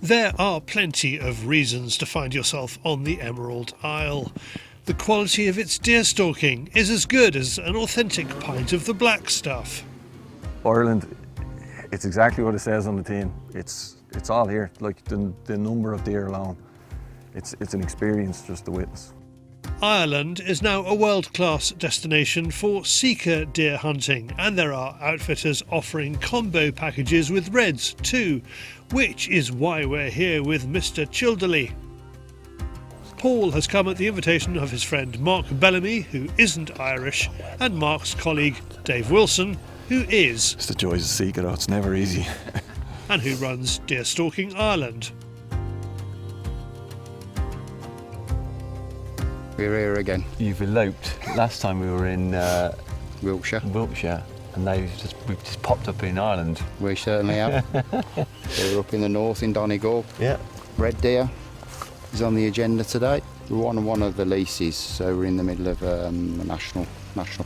There are plenty of reasons to find yourself on the Emerald Isle. The quality of its deer stalking is as good as an authentic pint of the black stuff. Ireland, it's exactly what it says on the tin. It's all here, like the number of deer alone. It's an experience just to witness. Ireland is now a world-class destination for Sika deer hunting, and there are outfitters offering combo packages with reds too, which is why we're here with Mr. Childerley. Paul has come at the invitation of his friend Mark Bellamy, who isn't Irish, and Mark's colleague Dave Wilson, who is. It's the joys of Sika though, it's never easy. And who runs Deer Stalking Ireland. We're here again. You've eloped. Last time we were in Wiltshire. And we've just popped up in Ireland. We certainly have. We're up in the north in Donegal. Yeah. Red deer is on the agenda today. We're on one of the leases, so we're in the middle of a national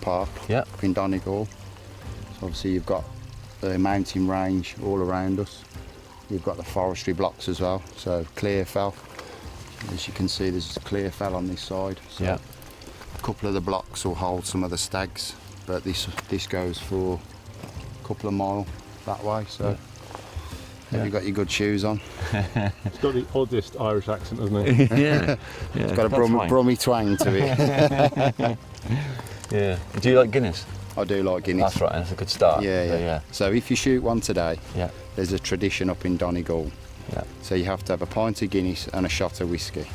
park up in Donegal. So obviously you've got the mountain range all around us. You've got the forestry blocks as well, so clear fell. As you can see, there's a clear fell on this side. So a couple of the blocks will hold some of the stags, but this goes for a couple of miles that way. So have you got your good shoes on? It's got the oddest Irish accent, hasn't it? Yeah. It's got a Brummy twang to it. Yeah. Do you like Guinness? I do like Guinness. That's right, that's a good start. Yeah. So if you shoot one today, Yeah. there's a tradition up in Donegal. Yeah. So you have to have a pint of Guinness and a shot of whiskey.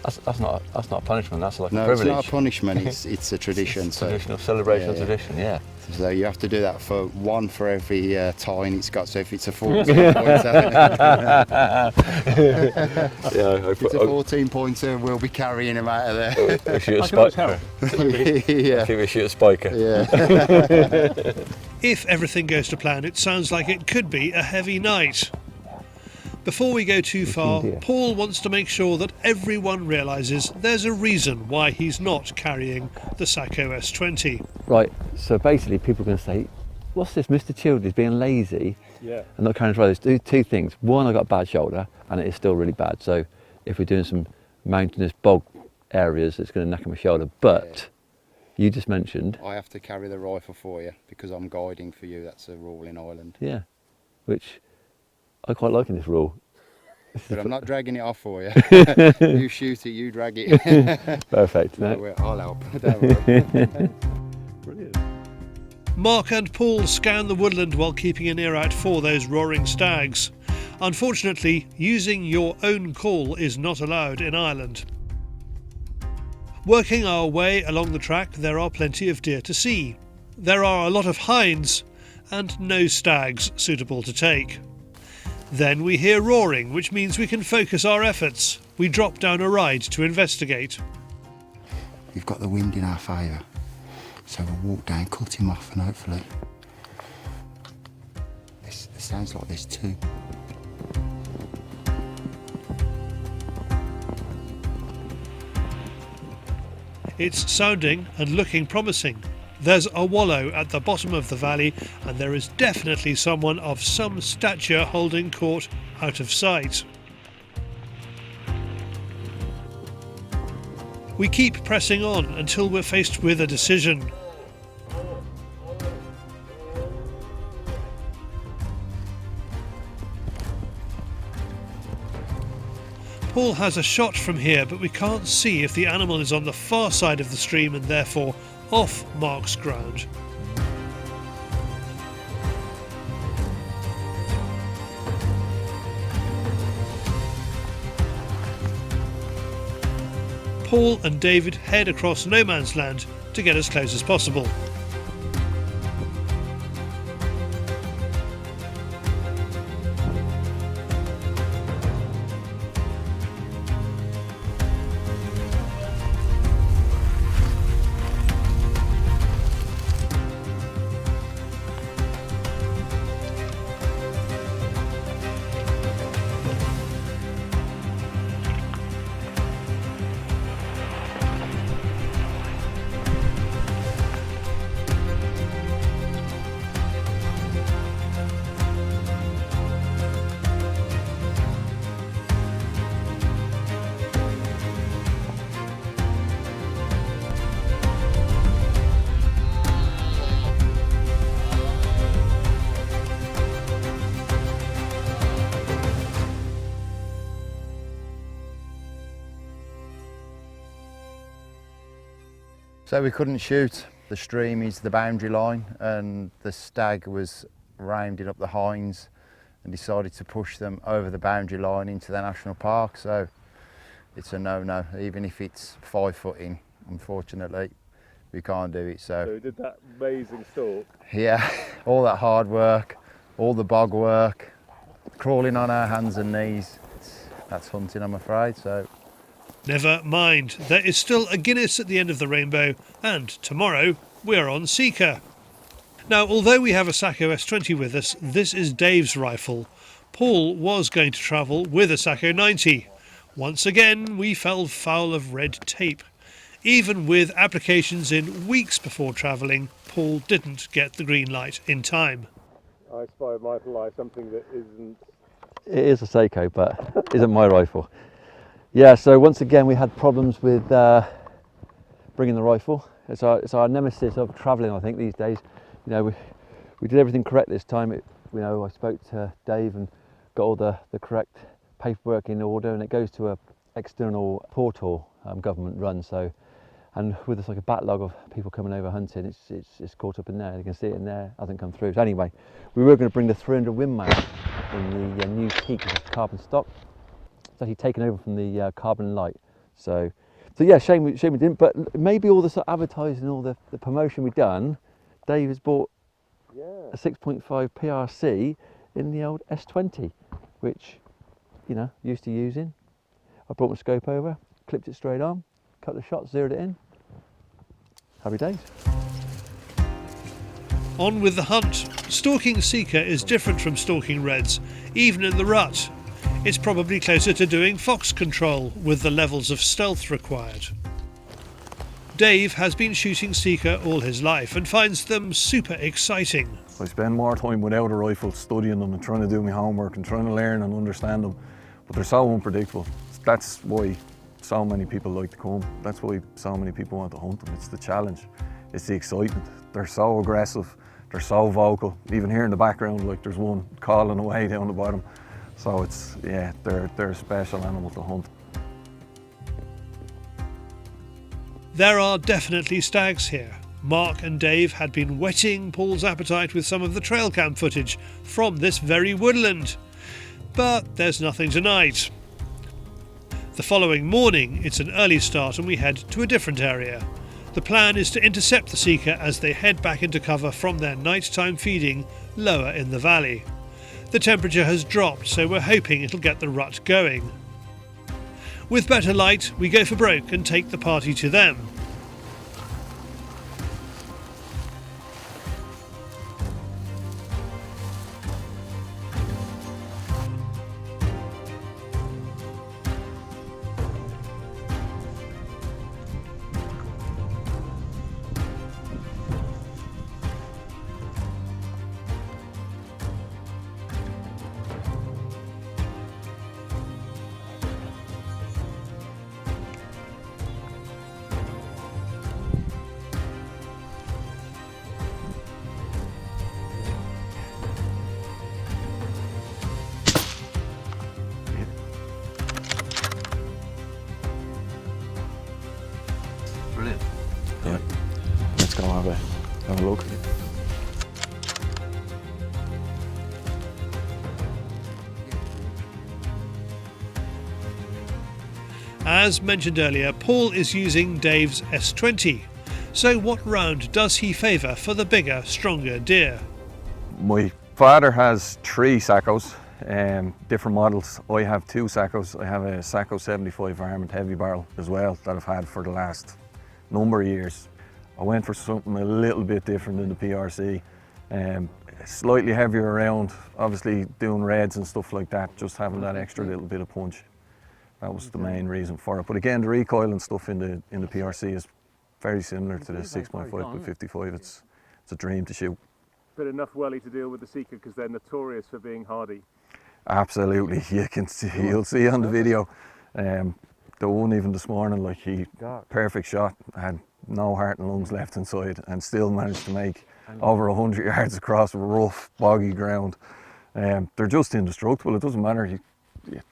That's not a punishment, that's like a No, privilege. it's not a punishment, it's a tradition. It's traditional celebration Yeah. tradition, yeah. So you have to do that for one for every tine it's got. So if it's a 14 pointer, if it's a 14 pointer, we'll be carrying them out of there. We shoot a I can always spiker. Yeah. I think we shoot a spiker. Yeah. If everything goes to plan, it sounds like it could be a heavy night. Before we go too far, Paul wants to make sure that everyone realises there's a reason why he's not carrying the Sako S20. Right, so basically people are going to say, what's this, Mr. Childerley's being lazy and not carrying his riders? Do two things. One, I got a bad shoulder and it is still really bad. So if we're doing some mountainous bog areas, it's going to knack my shoulder. But you just mentioned... I have to carry the rifle for you because I'm guiding for you. That's a rule in Ireland. Yeah, which I quite like in this rule. But I'm not dragging it off for you. You shoot it, you drag it. Perfect. No, I'll help. Don't worry. Brilliant. Mark and Paul scan the woodland while keeping an ear out for those roaring stags. Unfortunately, using your own call is not allowed in Ireland. Working our way along the track, there are plenty of deer to see. There are a lot of hinds and no stags suitable to take. Then we hear roaring, which means we can focus our efforts. We drop down a ride to investigate. We've got the wind in our favour, so we'll walk down, cut him off, and hopefully... It sounds like there's two. It's sounding and looking promising. There's a wallow at the bottom of the valley, and there is definitely someone of some stature holding court out of sight. We keep pressing on until we're faced with a decision. Paul has a shot from here, but we can't see if the animal is on the far side of the stream and therefore off Mark's ground. Paul and David head across no man's land to get as close as possible. So we couldn't shoot. The stream is the boundary line, and the stag was rounding up the hinds and decided to push them over the boundary line into the national park. So it's a no-no, even if it's 5 foot in. Unfortunately, we can't do it. So we did that amazing stalk. Yeah, all that hard work, all the bog work, crawling on our hands and knees. That's hunting, I'm afraid. So. Never mind, there is still a Guinness at the end of the rainbow, and tomorrow we're on Sika. Now, although we have a Sako S20 with us, this is Dave's rifle. Paul was going to travel with a Sako 90. Once again, we fell foul of red tape. Even with applications in weeks before travelling, Paul didn't get the green light in time. I spy with my eye something that isn't... It is a Sako, but isn't my rifle. Yeah, so once again we had problems with bringing the rifle. It's our nemesis of travelling, I think, these days. You know, we did everything correct this time. I spoke to Dave and got all the correct paperwork in order, and it goes to a external portal, government run. So, and with this like a backlog of people coming over hunting, it's caught up in there. You can see it in there. Hasn't come through. So anyway, we were going to bring the 300 Win mount in the new Peak carbon stock. It's actually taken over from the carbon light. So yeah, shame we didn't. But maybe all the sort of advertising, all the promotion we've done, Dave has bought a 6.5 PRC in the old S20, which, you know, used to using. I brought my scope over, clipped it straight on, couple of shots, zeroed it in. Happy days. On with the hunt. Stalking Sika is different from stalking reds, even in the rut. It's probably closer to doing fox control with the levels of stealth required. Dave has been shooting Sika all his life and finds them super exciting. I spend more time without a rifle studying them and trying to do my homework and trying to learn and understand them, but they're so unpredictable. That's why so many people like to come. That's why so many people want to hunt them. It's the challenge, it's the excitement. They're so aggressive, they're so vocal. Even here in the background, like there's one calling away down the bottom. So it's, yeah, they're a special animal to hunt. There are definitely stags here. Mark and Dave had been whetting Paul's appetite with some of the trail cam footage from this very woodland. But there's nothing tonight. The following morning, it's an early start and we head to a different area. The plan is to intercept the Sika as they head back into cover from their nighttime feeding lower in the valley. The temperature has dropped, so we're hoping it'll get the rut going. With better light, we go for broke and take the party to them. Brilliant. Yeah. Let's go have a look. As mentioned earlier, Paul is using Dave's S20. So what round does he favour for the bigger, stronger deer? My father has 3 Sakos, different models. I have 2 Sakos. I have a Sako 75 Armoured Heavy Barrel as well that I've had for the last number of years. I went for something a little bit different than the PRC. Slightly heavier around, obviously doing reds and stuff like that, just having that extra little bit of punch. That was the main reason for it. But again, the recoil and stuff in the PRC is very similar to the 6.5 by 55. It's a dream to shoot. But enough welly to deal with the Sika because they're notorious for being hardy. Absolutely, you can see, you'll see on the video. The one even this morning, like perfect shot, had no heart and lungs left inside and still managed to make over 100 yards across rough, boggy ground. They're just indestructible. It doesn't matter. It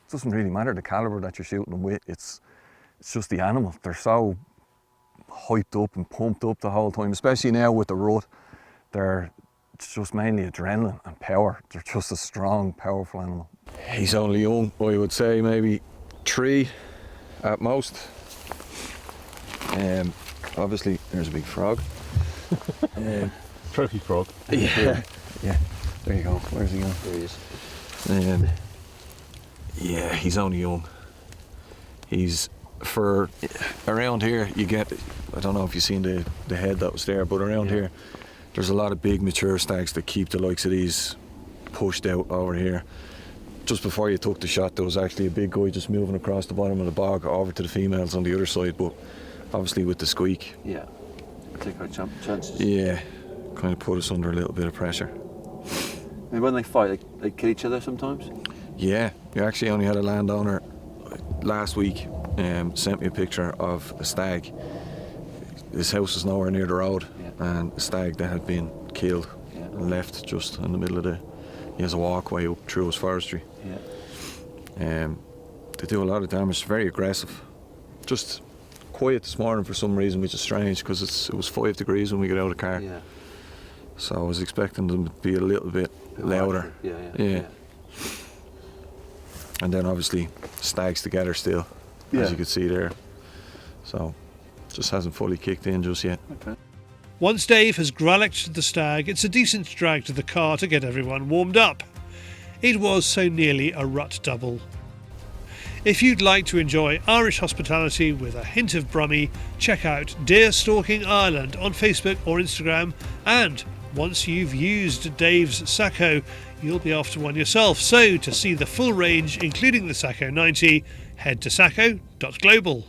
doesn't really matter the calibre that you're shooting them with. It's just the animal. They're so hyped up and pumped up the whole time, especially now with the rut. It's just mainly adrenaline and power. They're just a strong, powerful animal. He's only young, I would say maybe 3 at most. Obviously, there's a big frog. Trophy frog. Yeah, yeah. There you go. Where's he going? There he is. Yeah, he's only young. He's for around here. You get. I don't know if you've seen the head that was there, but around here, there's a lot of big mature stags that keep the likes of these pushed out over here. Just before you took the shot, there was actually a big guy just moving across the bottom of the bog over to the females on the other side, but obviously with the squeak. Yeah. Take our chances. Yeah, kind of put us under a little bit of pressure. And when they fight, they kill each other sometimes? Yeah, we actually only had a landowner last week sent me a picture of a stag. His house is nowhere near the road, and a stag that had been killed and left just in the middle of he has a walkway up through his forestry. They do a lot of damage, very aggressive. Just quiet this morning for some reason, which is strange because it was 5 degrees when we got out of the car. Yeah. So I was expecting them to be a little bit louder. Yeah. And then obviously stags together still, as you can see there. So just hasn't fully kicked in just yet. Okay. Once Dave has grallocked the stag, it's a decent drag to the car to get everyone warmed up. It was so nearly a rut double. If you'd like to enjoy Irish hospitality with a hint of Brummie, check out Deer Stalking Ireland on Facebook or Instagram, and once you've used Dave's Sako, you'll be after one yourself. So to see the full range, including the Sako 90, head to sako.global.